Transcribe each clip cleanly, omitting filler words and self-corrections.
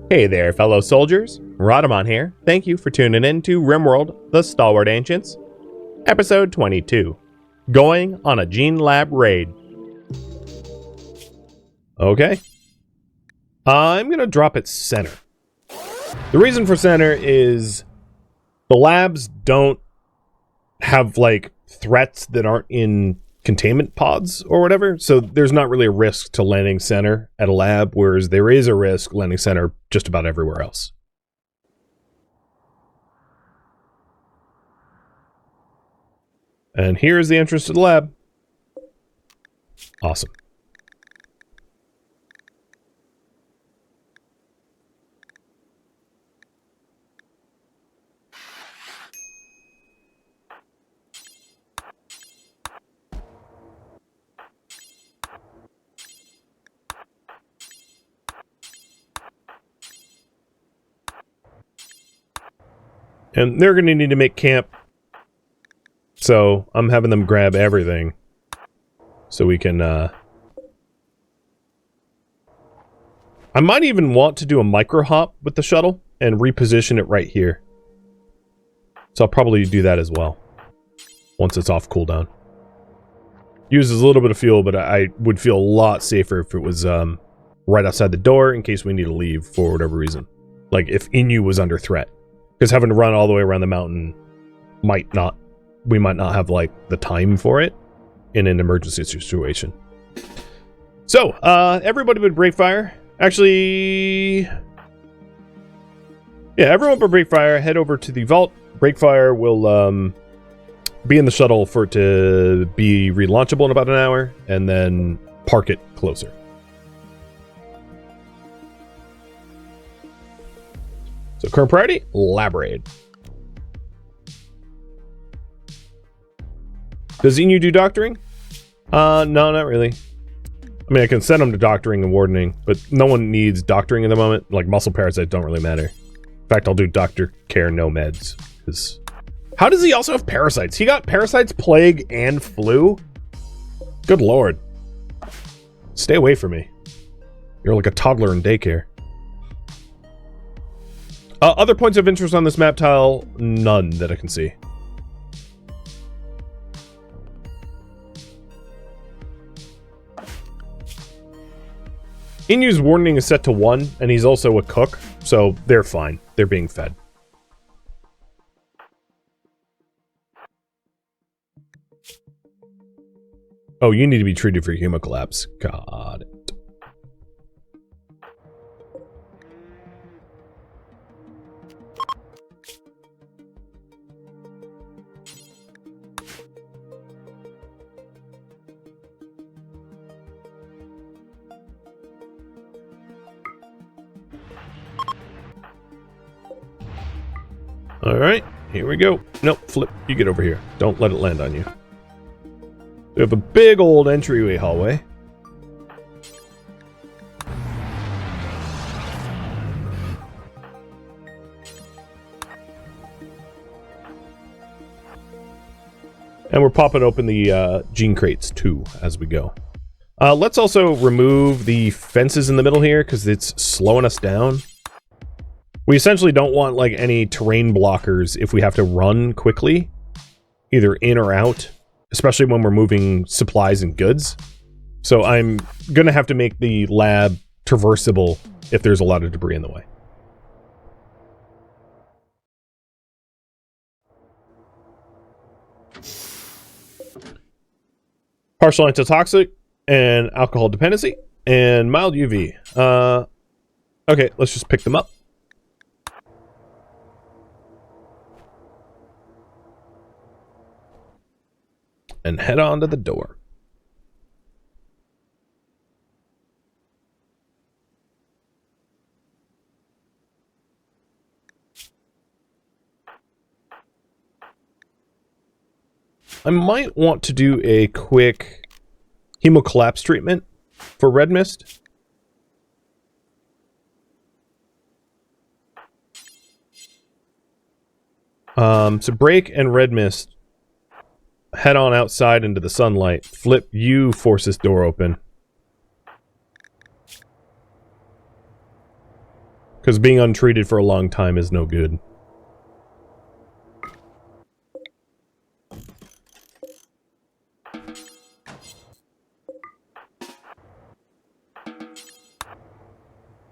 Hey there, fellow soldiers. Rhadamant here. Thank you for tuning in to RimWorld, the Stalwart Ancients. Episode 22. Going on a Gene Lab Raid. Okay. I'm going to drop it center. The reason for center is the labs don't have, like, threats that aren't in containment pods or whatever, so there's not really a risk to landing center at a lab, whereas there is a risk landing center just about everywhere else. And here's the entrance to the lab. Awesome. And they're going to need to make camp, so I'm having them grab everything so we can, I might even want to do a micro hop with the shuttle and reposition it right here. So I'll probably do that as well once it's off cooldown. Uses a little bit of fuel, but I would feel a lot safer if it was right outside the door in case we need to leave for whatever reason. Like if Inu was under threat. Because having to run all the way around the mountain we might not have, like, the time for it in an emergency situation. So, everybody but Breakfire. Actually, yeah, everyone but Breakfire, head over to the vault. Breakfire will, be in the shuttle for it to be relaunchable in about an hour, and then park it closer. So current priority, lab raid. Does Inu do doctoring? No, not really. I mean, I can send him to doctoring and wardening, but no one needs doctoring in the moment. Like, muscle parasites don't really matter. In fact, I'll do doctor care, no meds. Because how does he also have parasites? He got parasites, plague, and flu? Good lord. Stay away from me. You're like a toddler in daycare. Other points of interest on this map tile, none that I can see. Inu's warning is set to 1, and he's also a cook, so they're fine. They're being fed. Oh, you need to be treated for hemocollapse. Got it. Alright, here we go. Nope, flip. You get over here. Don't let it land on you. We have a big old entryway hallway. And we're popping open the gene crates too as we go. Let's also remove the fences in the middle here because it's slowing us down. We essentially don't want, like, any terrain blockers if we have to run quickly, either in or out, especially when we're moving supplies and goods. So I'm going to have to make the lab traversable if there's a lot of debris in the way. Partial antitoxic and alcohol dependency and mild UV. Okay, let's just pick them up. And head on to the door. I might want to do a quick hemocollapse treatment for red mist. So break and red mist. Head on outside into the sunlight. Flip U, force this door open. Because being untreated for a long time is no good.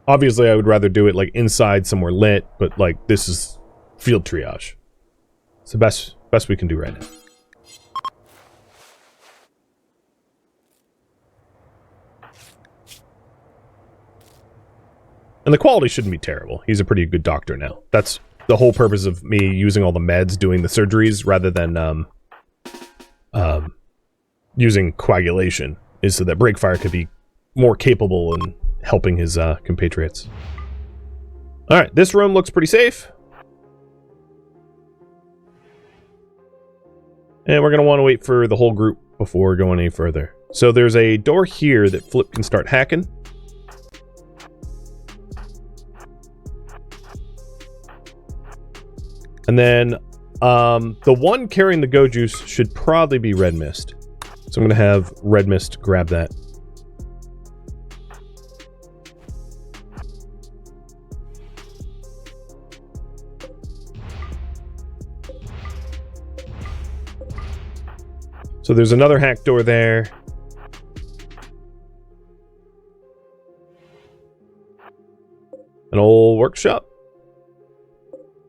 Obviously, I would rather do it like inside somewhere lit, but like this is field triage. It's the best we can do right now. And the quality shouldn't be terrible. He's a pretty good doctor now. That's the whole purpose of me using all the meds, doing the surgeries, rather than using coagulation, is so that Breakfire could be more capable in helping his compatriots. Alright, this room looks pretty safe. And we're going to want to wait for the whole group before going any further. So there's a door here that Flip can start hacking. And then the one carrying the Go Juice should probably be Red Mist. So I'm going to have Red Mist grab that. So there's another hack door there. An old workshop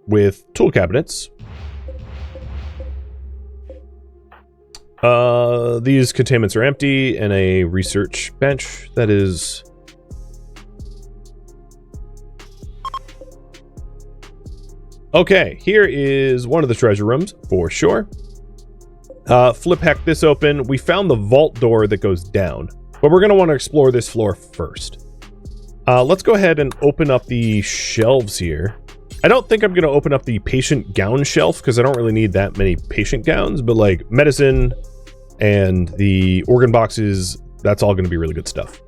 with tool cabinets. These containments are empty, and a research bench that is... Okay, here is one of the treasure rooms, for sure. Flip hacked this open. We found the vault door that goes down, but we're going to want to explore this floor first. Let's go ahead and open up the shelves here. I don't think I'm going to open up the patient gown shelf because I don't really need that many patient gowns, but like medicine and the organ boxes, that's all going to be really good stuff.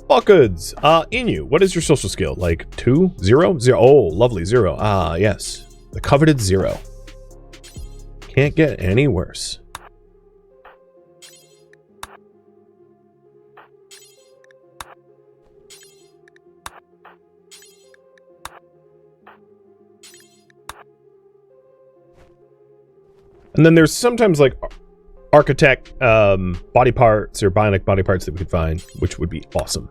All goods. Inu, what is your social skill? Like 2? 0? 0. Oh, lovely. 0. Ah, yes. The coveted 0. Can't get any worse. And then there's sometimes like architect body parts or bionic body parts that we could find, which would be awesome.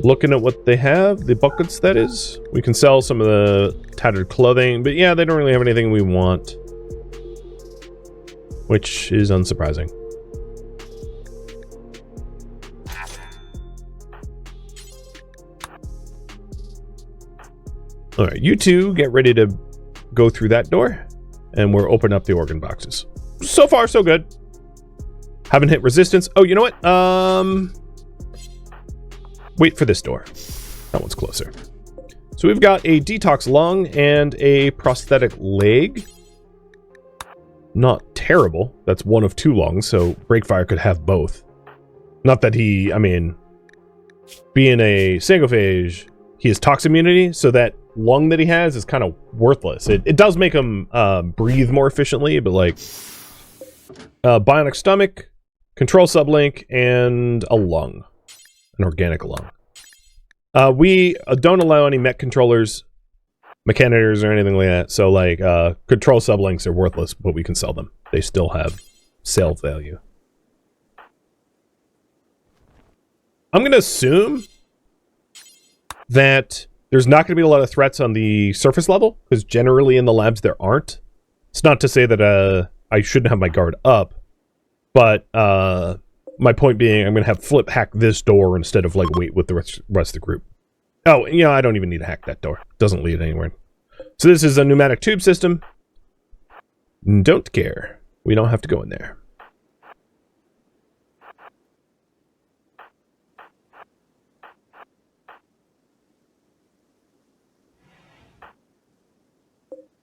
Looking at what they have, the buckets that is. We can sell some of the tattered clothing, but yeah, they don't really have anything we want. Which is unsurprising. Alright, you two get ready to go through that door, and we're opening up the organ boxes. So far, so good. Haven't hit resistance. Oh, you know what? Wait for this door. That one's closer. So we've got a detox lung and a prosthetic leg. Not terrible. That's one of 2 lungs, so Breakfire could have both. Not that he, I mean, being a sangophage, he has tox immunity, so that lung that he has is kind of worthless. It does make him breathe more efficiently, but like bionic stomach, control sublink, and a lung. An organic lung. We don't allow any mech controllers, mechanators, or anything like that. So, like, control sublinks are worthless, but we can sell them. They still have sale value. I'm going to assume that there's not going to be a lot of threats on the surface level, because generally in the labs there aren't. It's not to say that I shouldn't have my guard up, but my point being, I'm going to have Flip hack this door instead of, like, wait with the rest of the group. Oh, you know, I don't even need to hack that door. It doesn't lead anywhere. So this is a pneumatic tube system. Don't care. We don't have to go in there.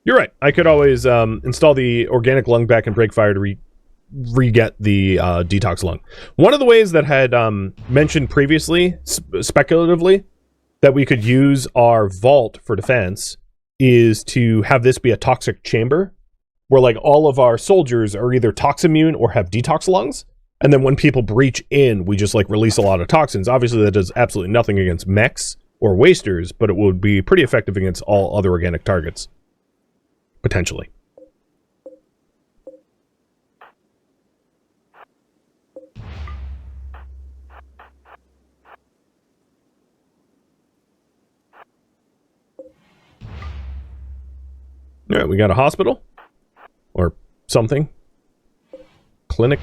You're right. I could always install the organic lung back in Breakfire to re-get the detox lung. One of the ways that had mentioned previously, speculatively, that we could use our vault for defense is to have this be a toxic chamber where like all of our soldiers are either tox immune or have detox lungs. And then when people breach in, we just like release a lot of toxins. Obviously that does absolutely nothing against mechs or wasters, but it would be pretty effective against all other organic targets. Potentially. All right, we got a hospital or something. Clinic.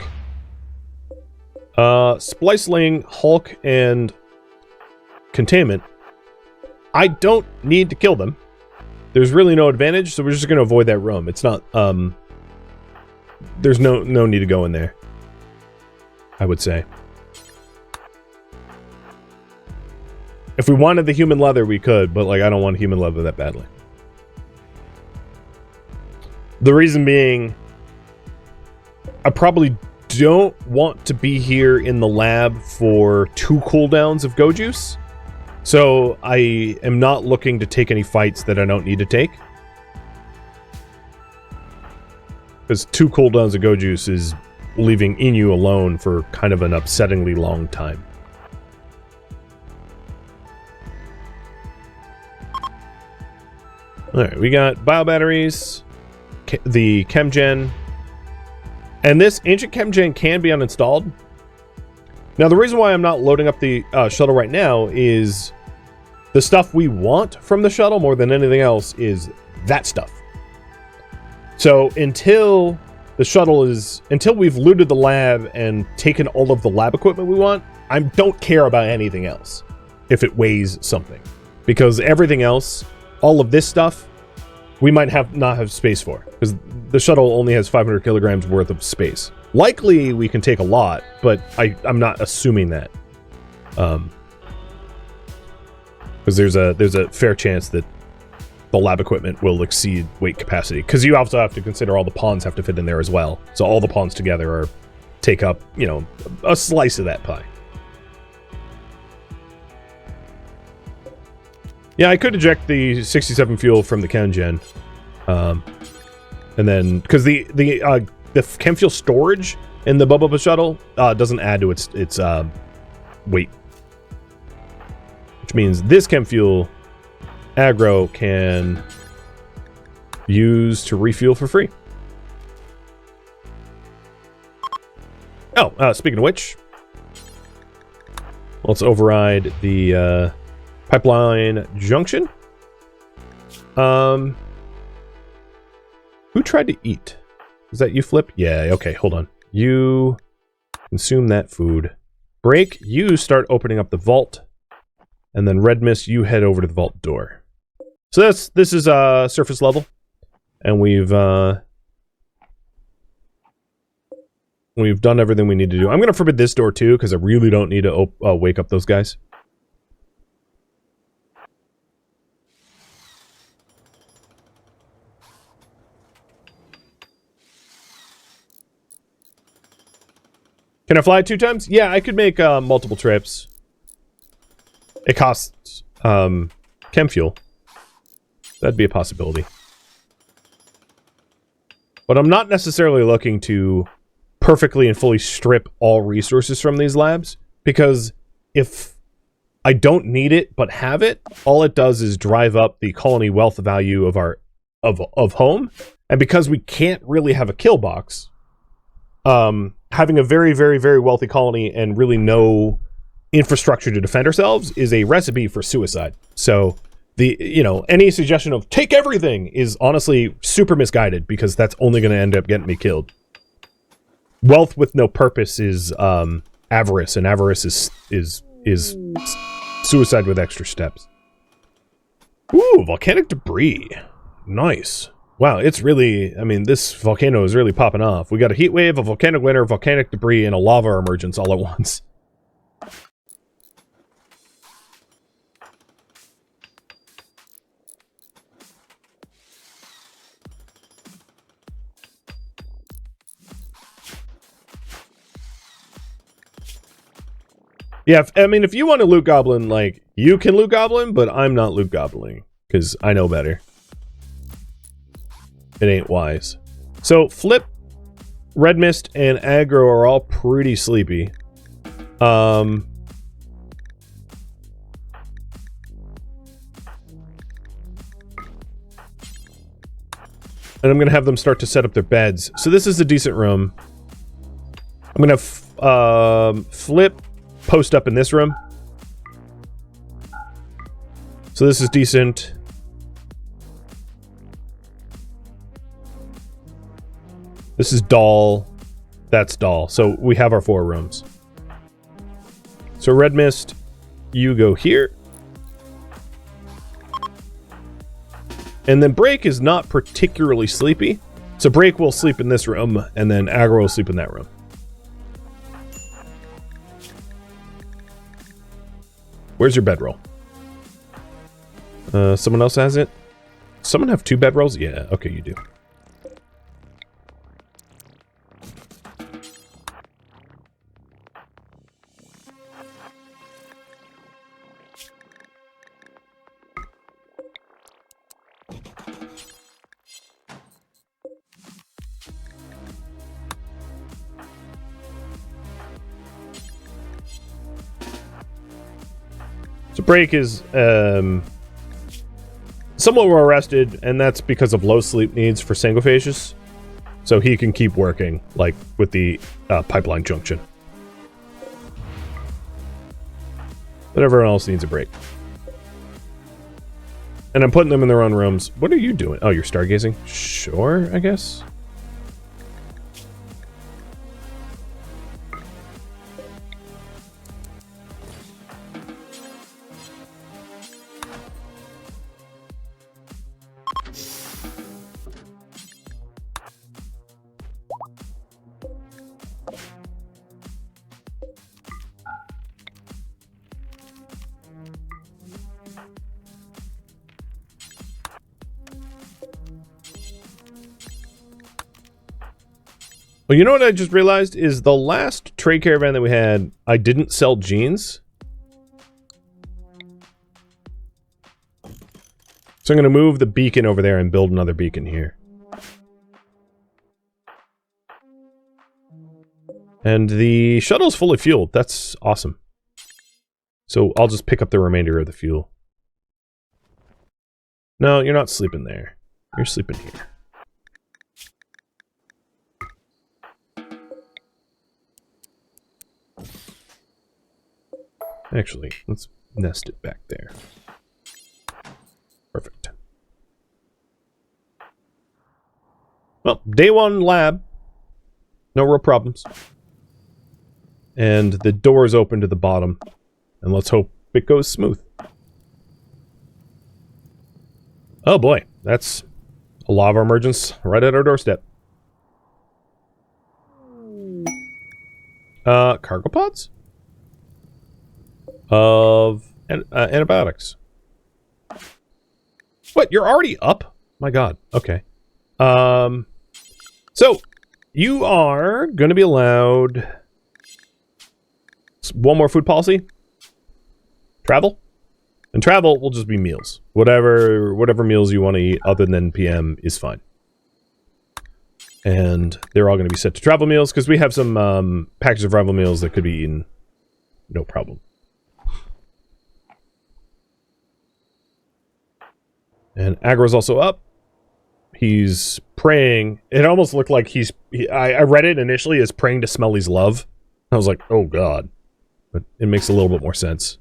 Spliceling, Hulk, and Containment. I don't need to kill them. There's really no advantage, so we're just going to avoid that room. It's not, there's no need to go in there, I would say. If we wanted the human leather, we could, but like I don't want human leather that badly. The reason being, I probably don't want to be here in the lab for 2 cooldowns of Go Juice. So I am not looking to take any fights that I don't need to take. Because 2 cooldowns of Go Juice is leaving Inu alone for kind of an upsettingly long time. Alright, we got bio batteries, the ChemGen, and this ancient ChemGen can be uninstalled. Now, the reason why I'm not loading up the shuttle right now is the stuff we want from the shuttle more than anything else is that stuff. So until the shuttle is, until we've looted the lab and taken all of the lab equipment we want, I don't care about anything else if it weighs something. Because everything else, all of this stuff, we might not have space for. Because the shuttle only has 500 kilograms worth of space. Likely we can take a lot, but I'm not assuming that. Because there's a fair chance that the lab equipment will exceed weight capacity. Because you also have to consider all the pawns have to fit in there as well. So all the pawns together take up, you know, a slice of that pie. Yeah, I could eject the 67 fuel from the ChemGen. And then, because the chem fuel storage in the Bubba shuttle doesn't add to its weight. Which means this chem fuel aggro can use to refuel for free. Oh, speaking of which, let's override the pipeline junction. Who tried to eat? Is that you, Flip? Yeah, okay, hold on. You consume that food. Break, you start opening up the vault. And then Red Mist, you head over to the vault door. So this is surface level. And we've done everything we need to do. I'm going to forbid this door too, because I really don't need to wake up those guys. Can I fly 2 times? Yeah, I could make multiple trips. It costs chem fuel. That'd be a possibility. But I'm not necessarily looking to perfectly and fully strip all resources from these labs, because if I don't need it but have it, all it does is drive up the colony wealth value of our of home. And because we can't really have a kill box, having a very, very, very wealthy colony and really no infrastructure to defend ourselves is a recipe for suicide. So any suggestion of take everything is honestly super misguided, because that's only going to end up getting me killed. Wealth with no purpose is avarice, and avarice is suicide with extra steps. Ooh, volcanic debris. Nice. Wow, it's really, I mean, this volcano is really popping off. We got a heat wave, a volcanic winter, volcanic debris, and a lava emergence all at once. Yeah, I mean, if you want to loot goblin, like, you can loot goblin, but I'm not loot goblining, because I know better. It ain't wise. So, Flip, Red Mist, and Aggro are all pretty sleepy. And I'm going to have them start to set up their beds. So this is a decent room. I'm going to Flip post up in this room. So this is decent. This is Doll. That's Doll. So we have our 4 rooms. So Red Mist, you go here. And then Break is not particularly sleepy. So Break will sleep in this room, and then Aggro will sleep in that room. Where's your bedroll? Someone else has it? Someone have 2 bedrolls? Yeah, okay, you do. So Break is somewhat more rested, and that's because of low sleep needs for Sangophagus. So he can keep working, like, with the pipeline junction. But everyone else needs a break. And I'm putting them in their own rooms. What are you doing? Oh, you're stargazing? Sure, I guess. Well, you know what I just realized is the last trade caravan that we had, I didn't sell jeans. So I'm going to move the beacon over there and build another beacon here. And the shuttle's fully fueled. That's awesome. So I'll just pick up the remainder of the fuel. No, you're not sleeping there. You're sleeping here. Actually, let's nest it back there. Perfect. Well, day 1 lab. No real problems. And the door is open to the bottom. And let's hope it goes smooth. Oh boy, that's a lava emergence right at our doorstep. Cargo pods? Of antibiotics. What? You're already up? My god. Okay. So you are going to be allowed 1 more food policy. Travel. And travel will just be meals. Whatever meals you want to eat other than PM is fine. And they're all going to be set to travel meals because we have some packages of rival meals that could be eaten. No problem. And Aggro's also up. He's praying. It almost looked like I read it initially as praying to Smelly's love. I was like, oh god. But it makes a little bit more sense.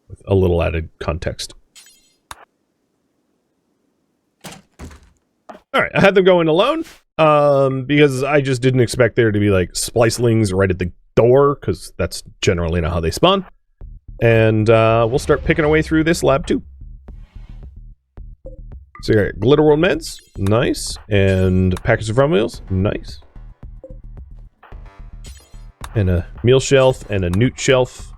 With a little added context. Alright, I had them go in alone. Because I just didn't expect there to be like splicelings right at the door. Because that's generally not how they spawn. And we'll start picking our way through this lab too. So you got Glitter World meds, nice, and package of raw meals, nice. And a meal shelf and a newt shelf.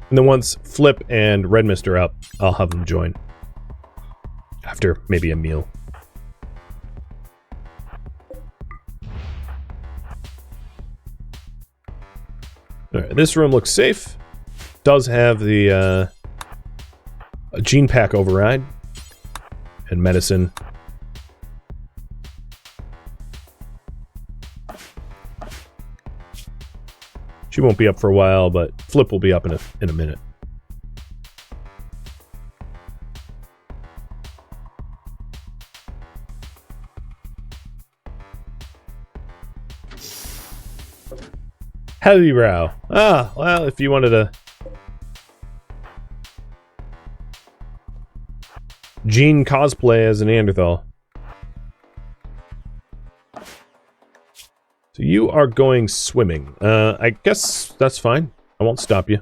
And then once Flip and Red Mist are up, I'll have them join. after maybe a meal. Alright, this room looks safe. Does have the a gene pack override and medicine. She won't be up for a while, but Flip will be up in a minute. Heavy brow. Ah, well, if you wanted to Gene cosplay as a Neanderthal. So you are going swimming. I guess that's fine. I won't stop you.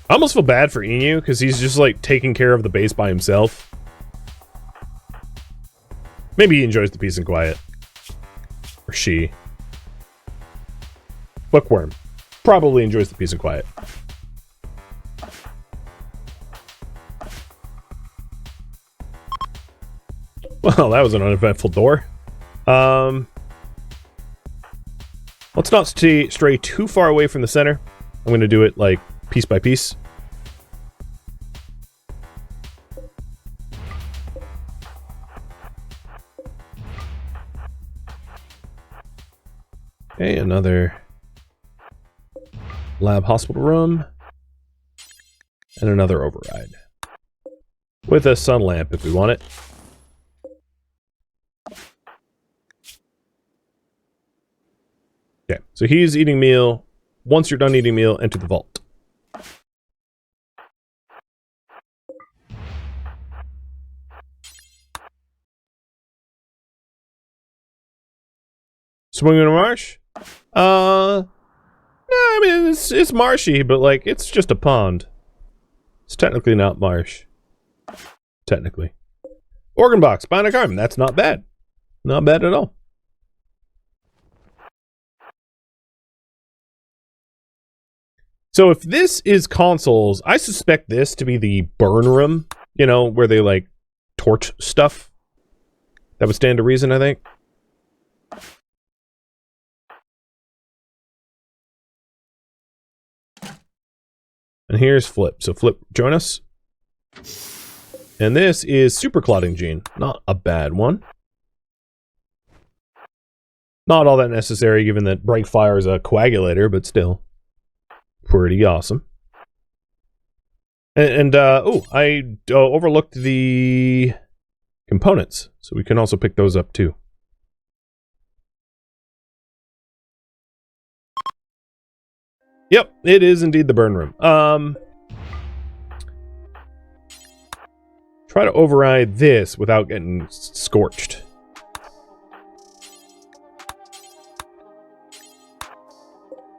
I almost feel bad for Inu, because he's just, like, taking care of the base by himself. Maybe he enjoys the peace and quiet. Or she. Bookworm. Probably enjoys the peace and quiet. Well, that was an uneventful door. Let's not stray too far away from the center. I'm going to do it, like, piece by piece. Okay, another lab hospital room. And another override. With a sun lamp if we want it. Okay, so he's eating meal. Once you're done eating meal, enter the vault. Swimming in a marsh? No, I mean, it's marshy, but, like, it's just a pond. It's technically not marsh. Technically. Organ box, bionic arm. That's not bad. Not bad at all. So if this is consoles, I suspect this to be the burn room, you know, where they, like, torch stuff. That would stand to reason, I think. And here's Flip. So Flip, join us. And this is super clotting gene. Not a bad one. Not all that necessary, given that break fire is a coagulator, but still. Pretty awesome. And oh, I overlooked the components. So we can also pick those up too. Yep, it is indeed the burn room. Try to override this without getting scorched.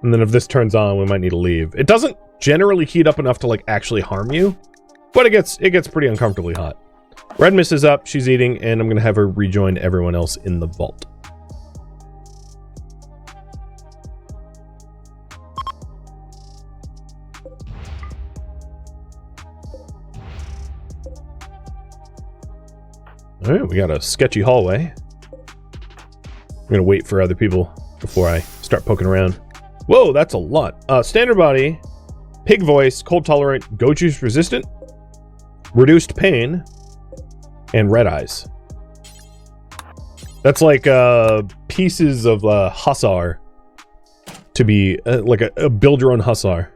And then if this turns on, we might need to leave. It doesn't generally heat up enough to, like, actually harm you, but it gets pretty uncomfortably hot. Red Mist is up, she's eating, and I'm gonna have her rejoin everyone else in the vault. Alright, we got a sketchy hallway. I'm gonna wait for other people before I start poking around. Whoa, that's a lot. Standard body, pig voice, cold tolerant, goat juice resistant, reduced pain, and red eyes. That's like pieces of hussar to be like a build your own hussar.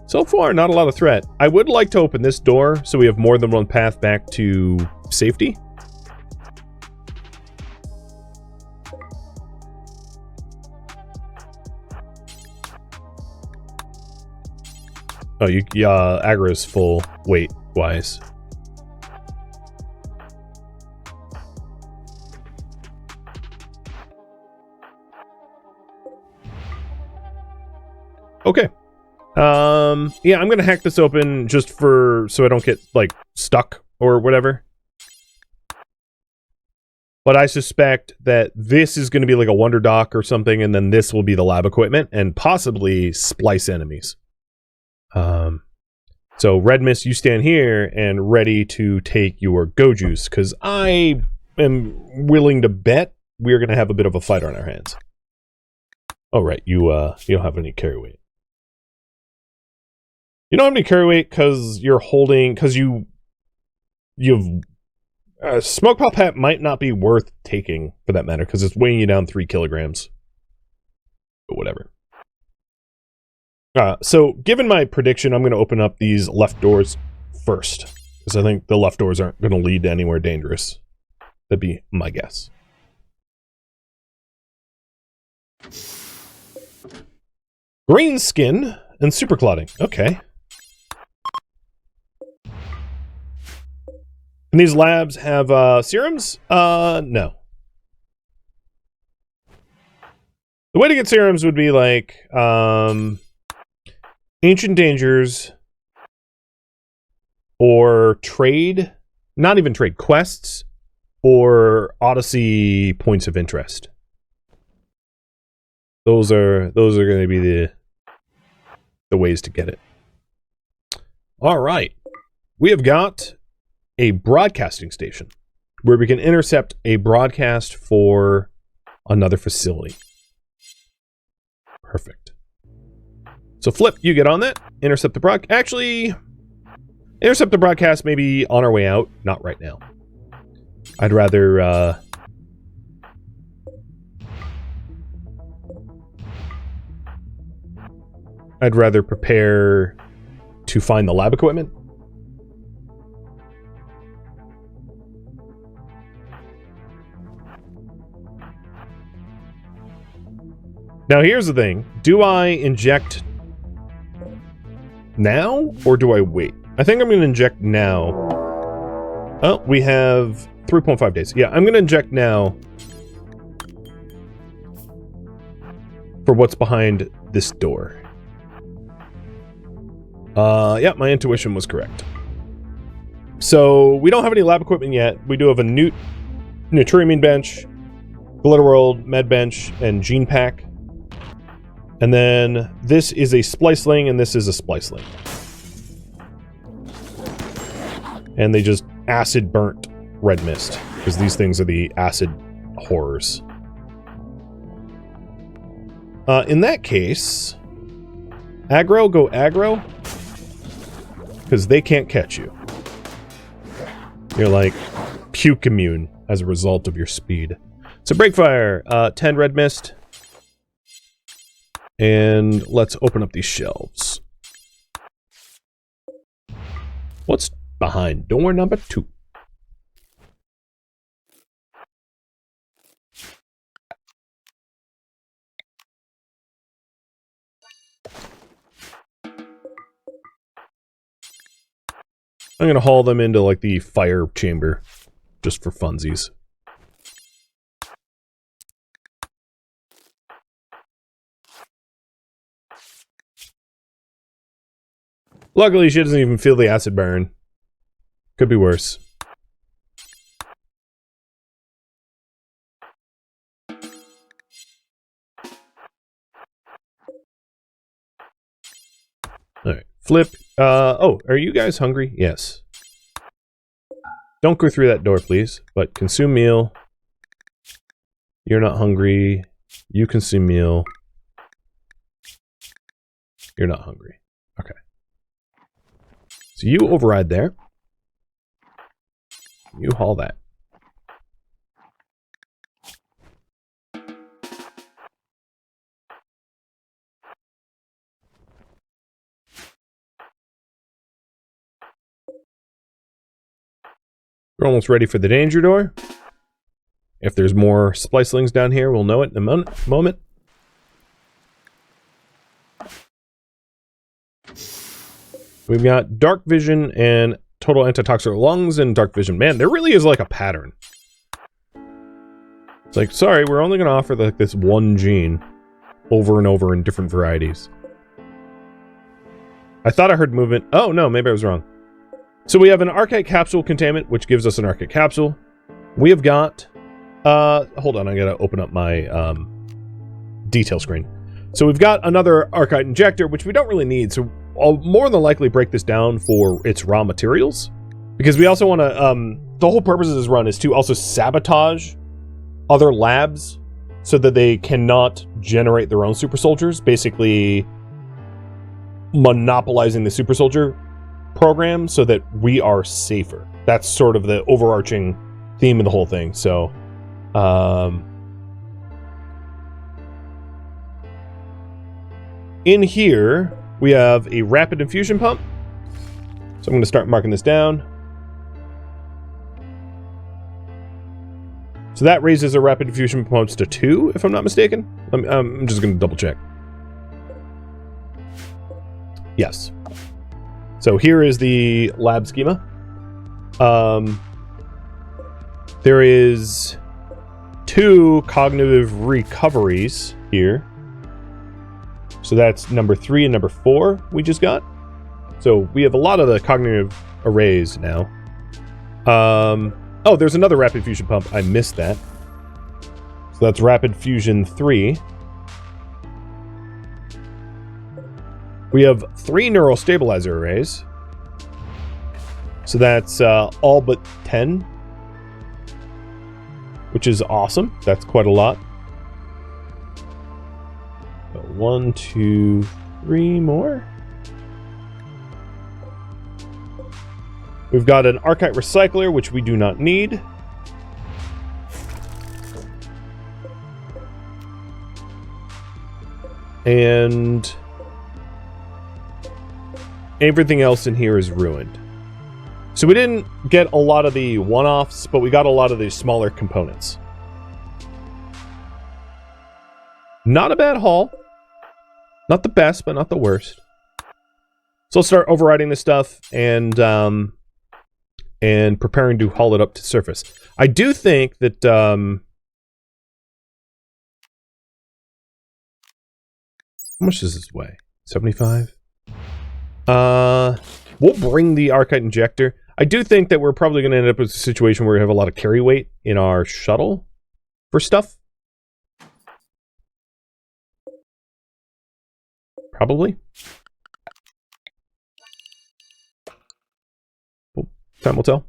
So far, not a lot of threat. I would like to open this door so we have more than one path back to safety. Oh, aggro is full weight wise. Okay. Yeah, I'm gonna hack this open just so I don't get, like, stuck or whatever. But I suspect that this is gonna be like a wonder dock or something, and then this will be the lab equipment, and possibly splice enemies. So Red Mist, you stand here and ready to take your Go Juice, because I am willing to bet we're gonna have a bit of a fight on our hands. Oh, right, you don't have any carry weight. You don't have any carry weight because you're holding, because you've Smoke Pop Hat might not be worth taking for that matter, because it's weighing you down 3 kilograms. But whatever. So given my prediction, I'm going to open up these left doors first, because I think the left doors aren't going to lead to anywhere dangerous. That'd be my guess. Green skin and super clotting. Okay. And these labs have serums? No. The way to get serums would be like Ancient Dangers or trade, not even trade, quests or Odyssey points of interest. Those are going to be the ways to get it. All right. We have got a broadcasting station where we can intercept a broadcast for another facility. Perfect. So Flip, you get on that. Intercept the broadcast. Actually, intercept the broadcast maybe on our way out. Not right now. I'd rather prepare to find the lab equipment. Now, here's the thing. Do I inject now, or do I wait? I think I'm going to inject now. Oh, we have 3.5 days. Yeah, I'm going to inject now for what's behind this door. Yeah, my intuition was correct. So, we don't have any lab equipment yet. We do have a Nutriamine bench, Glitter World, Med bench, and Gene Pack. And then this is a spliceling, and this is a spliceling. And they just acid burnt Red Mist, because these things are the acid horrors. In that case, aggro, go aggro, because they can't catch you. You're like puke immune as a result of your speed. So Breakfire, 10 Red Mist. And let's open up these shelves. What's behind door number 2? I'm gonna haul them into like the fire chamber just for funsies. Luckily, she doesn't even feel the acid burn. Could be worse. Alright, Flip. Oh, are you guys hungry? Yes. Don't go through that door, please. But consume meal. You're not hungry. You consume meal. You're not hungry. Okay. So you override there. You haul that. We're almost ready for the danger door. If there's more splicelings down here, we'll know it in a moment. We've got dark vision and total antitoxic lungs and dark vision. Man, there really is like a pattern. It's like, sorry, we're only going to offer like this one gene over and over in different varieties. I thought I heard movement. Oh, no, maybe I was wrong. So we have an archite capsule containment, which gives us an archite capsule. We have got... hold on, I got to open up my detail screen. So we've got another archite injector, which we don't really need. So I'll more than likely break this down for its raw materials. Because we also want to... the whole purpose of this run is to also sabotage other labs so that they cannot generate their own super soldiers, basically monopolizing the super soldier program so that we are safer. That's sort of the overarching theme of the whole thing. So in here we have a rapid infusion pump, so I'm going to start marking this down. So that raises our rapid infusion pumps to 2, if I'm not mistaken. I'm just going to double check. Yes. So here is the lab schema. There is 2 cognitive recoveries here. So that's number 3 and number 4 we just got. So we have a lot of the cognitive arrays now. Oh, there's another rapid fusion pump. I missed that. So that's rapid fusion 3. We have 3 neural stabilizer arrays. So that's all but 10. Which is awesome. That's quite a lot. So 1, 2, 3 more. We've got an archite recycler, which we do not need. And everything else in here is ruined. So we didn't get a lot of the one-offs, but we got a lot of the smaller components. Not a bad haul. Not the best, but not the worst. So let's start overriding this stuff and preparing to haul it up to surface. I do think that how much does this weigh? 75? We'll bring the archite injector. I do think that we're probably going to end up with a situation where we have a lot of carry weight in our shuttle for stuff. Probably. Well, time will tell.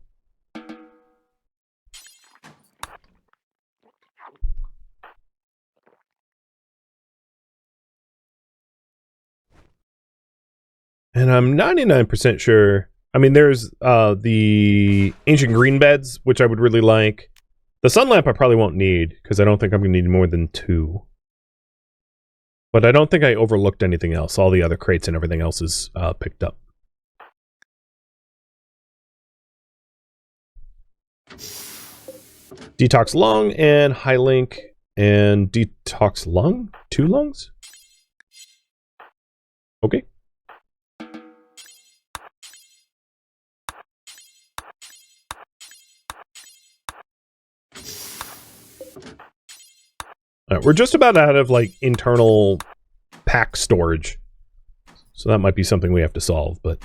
And I'm 99% sure. I mean, there's the ancient green beds, which I would really like. The sun lamp I probably won't need, because I don't think I'm going to need more than 2. But I don't think I overlooked anything else. All the other crates and everything else is picked up. Detox lung and high link and detox lung? 2 lungs? Okay. We're just about out of, like, internal pack storage. So that might be something we have to solve, but...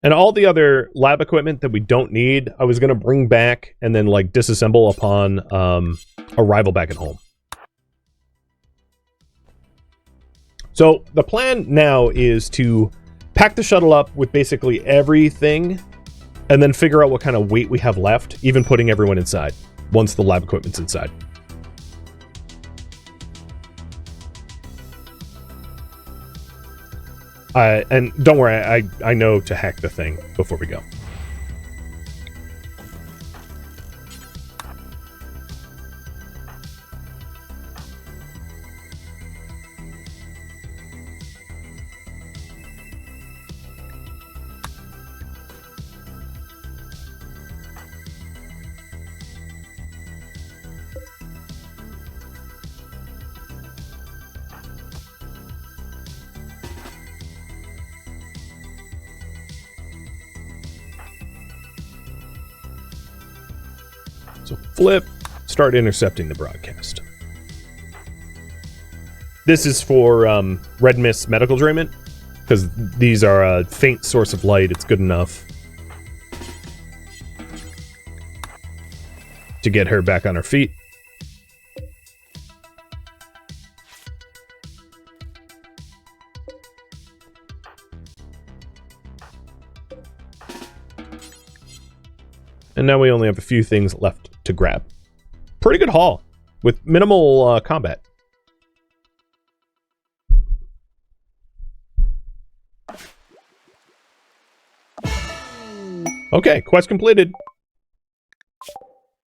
And all the other lab equipment that we don't need, I was going to bring back and then, like, disassemble upon arrival back at home. So the plan now is to pack the shuttle up with basically everything and then figure out what kind of weight we have left, even putting everyone inside, once the lab equipment's inside. And don't worry, I know to hack the thing before we go. So flip, start intercepting the broadcast. This is for red mist medical drainment, because these are a faint source of light. It's good enough to get her back on her feet. And now we only have a few things left to grab. Pretty good haul with minimal combat. Okay, quest completed.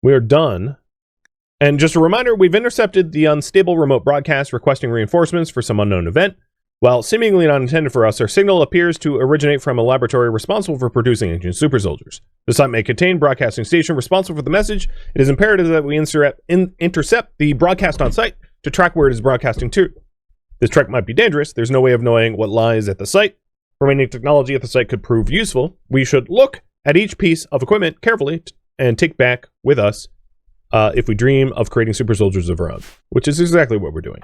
We are done. And just a reminder, we've intercepted the unstable remote broadcast requesting reinforcements for some unknown event. While seemingly not intended for us, our signal appears to originate from a laboratory responsible for producing ancient super soldiers. The site may contain broadcasting station responsible for the message. It is imperative that we intercept the broadcast on site to track where it is broadcasting to. This trek might be dangerous. There's no way of knowing what lies at the site. Remaining technology at the site could prove useful. We should look at each piece of equipment carefully and take back with us if we dream of creating super soldiers of our own, which is exactly what we're doing.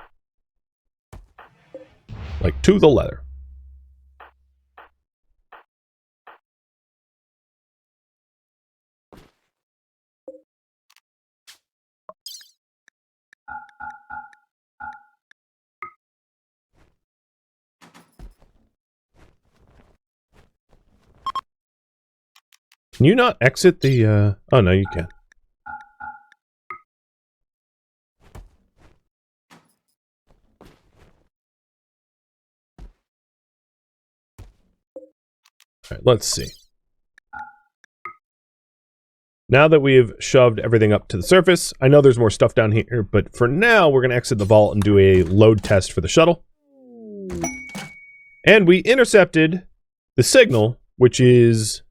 Like, to the letter. Can you not exit the, oh no, you can. Alright, let's see. Now that we've shoved everything up to the surface, I know there's more stuff down here, but for now, we're going to exit the vault and do a load test for the shuttle. And we intercepted the signal, which is...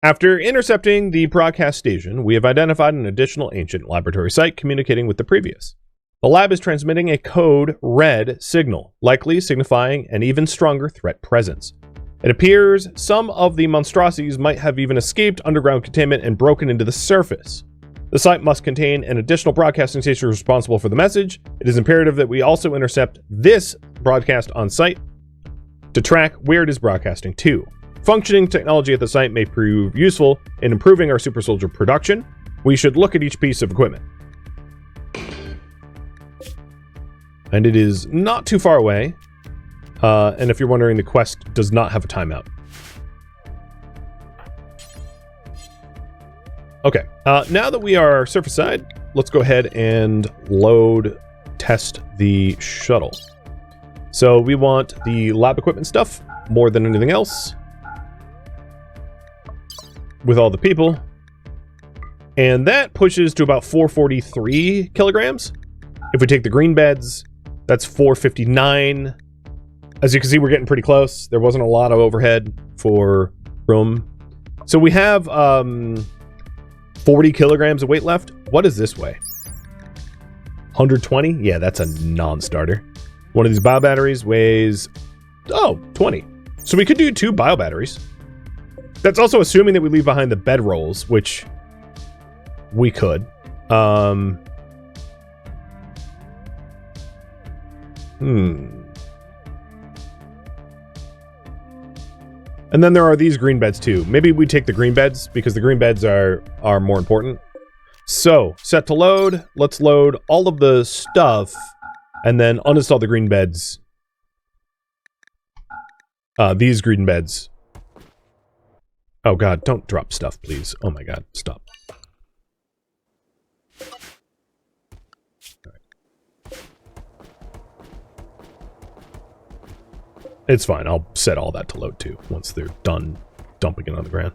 After intercepting the broadcast station, we have identified an additional ancient laboratory site communicating with the previous. The lab is transmitting a code red signal, likely signifying an even stronger threat presence. It appears some of the monstrosities might have even escaped underground containment and broken into the surface. The site must contain an additional broadcasting station responsible for the message. It is imperative that we also intercept this broadcast on site to track where it is broadcasting to. Functioning technology at the site may prove useful in improving our super soldier production. We should look at each piece of equipment. And it is not too far away. And if you're wondering, the quest does not have a timeout. Okay, now that we are surface side, let's go ahead and test the shuttle. So we want the lab equipment stuff more than anything else. With all the people. And that pushes to about 443 kilograms. If we take the green beds, that's 459. As you can see, we're getting pretty close. There wasn't a lot of overhead for room. So we have 40 kilograms of weight left. What does this weigh? 120? Yeah, that's a non-starter. One of these bio batteries weighs, 20. So we could do 2 bio batteries. That's also assuming that we leave behind the bed rolls, which we could. And then there are these green beds too. Maybe we take the green beds because the green beds are more important. So, set to load. Let's load all of the stuff and then uninstall the green beds. These green beds. Oh god, don't drop stuff, please. Oh my god, stop. It's fine, I'll set all that to load too, once they're done dumping it on the ground.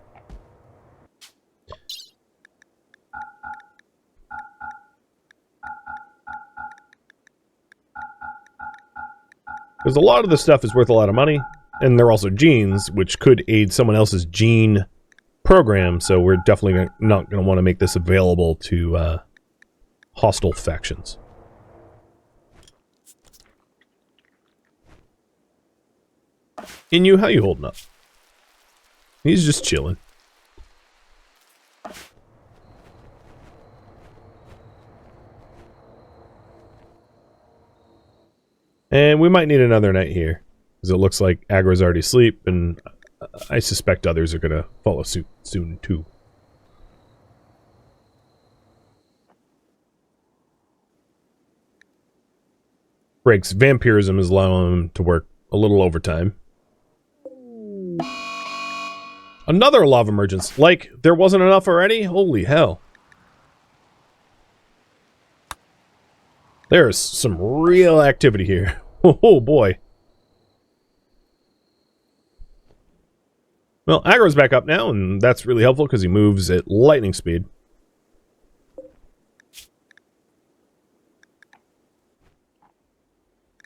Because a lot of the stuff is worth a lot of money, and they're also genes, which could aid someone else's gene program, so we're definitely not going to want to make this available to hostile factions. Inu, how you holding up? He's just chilling. And we might need another night here, because it looks like Aggro's already asleep, and I suspect others are going to follow suit soon, too. Breaks vampirism is allowing him to work a little overtime. Another lava emergence. Like, there wasn't enough already? Holy hell. There's some real activity here. Oh boy. Well, Aggro's back up now, and that's really helpful because he moves at lightning speed.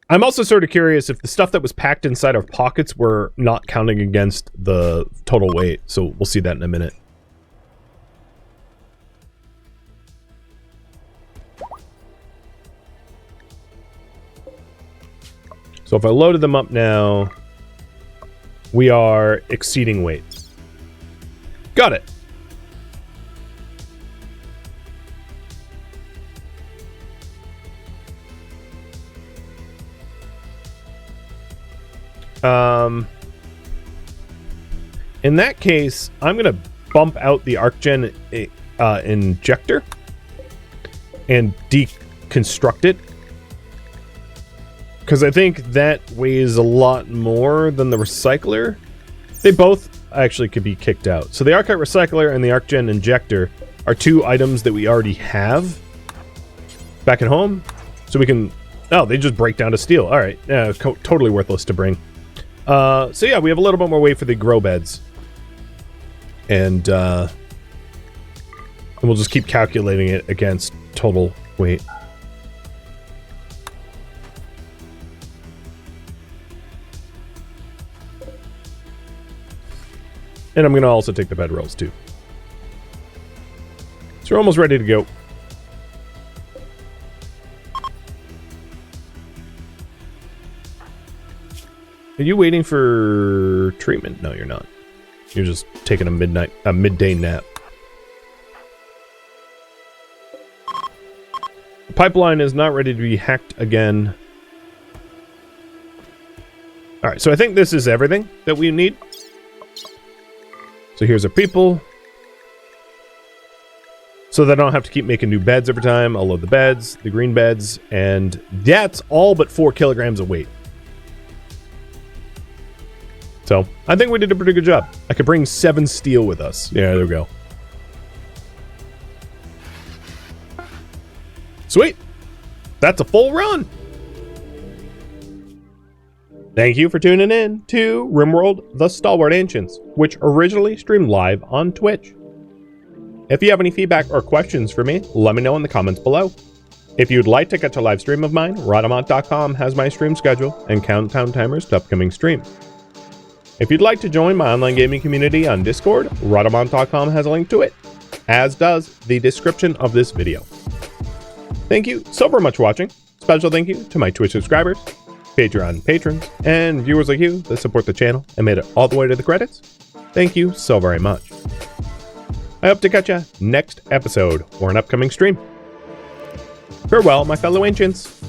I'm also sort of curious if the stuff that was packed inside our pockets were not counting against the total weight, so we'll see that in a minute. So if I loaded them up now, we are exceeding weight. Got it. In that case, I'm going to bump out the ArcGen injector and deconstruct it. Because I think that weighs a lot more than the recycler. They both actually could be kicked out. So the Arcite recycler and the ArcGen injector are two items that we already have back at home. So we can... Oh, they just break down to steel. All right. Totally worthless to bring. So yeah, we have a little bit more weight for the grow beds. And we'll just keep calculating it against total weight. And I'm going to also take the bedrolls too. So we're almost ready to go. Are you waiting for treatment? No, you're not. You're just taking a midday nap. The pipeline is not ready to be hacked again. Alright, so I think this is everything that we need. So here's our people. So that I don't have to keep making new beds every time. I'll load the beds, the green beds, and that's all but 4 kilograms of weight. So, I think we did a pretty good job. I could bring 7 steel with us. Yeah, there we go. Sweet. That's a full run. Thank you for tuning in to RimWorld, the Stalwart Ancients, which originally streamed live on Twitch. If you have any feedback or questions for me, let me know in the comments below. If you'd like to catch a live stream of mine, Rhadamant.com has my stream schedule and countdown timers to upcoming streams. If you'd like to join my online gaming community on Discord, Rhadamant.com has a link to it, as does the description of this video. Thank you so very much for watching. Special thank you to my Twitch subscribers, Patreon patrons, and viewers like you that support the channel and made it all the way to the credits. Thank you so very much. I hope to catch you next episode or an upcoming stream. Farewell, my fellow ancients.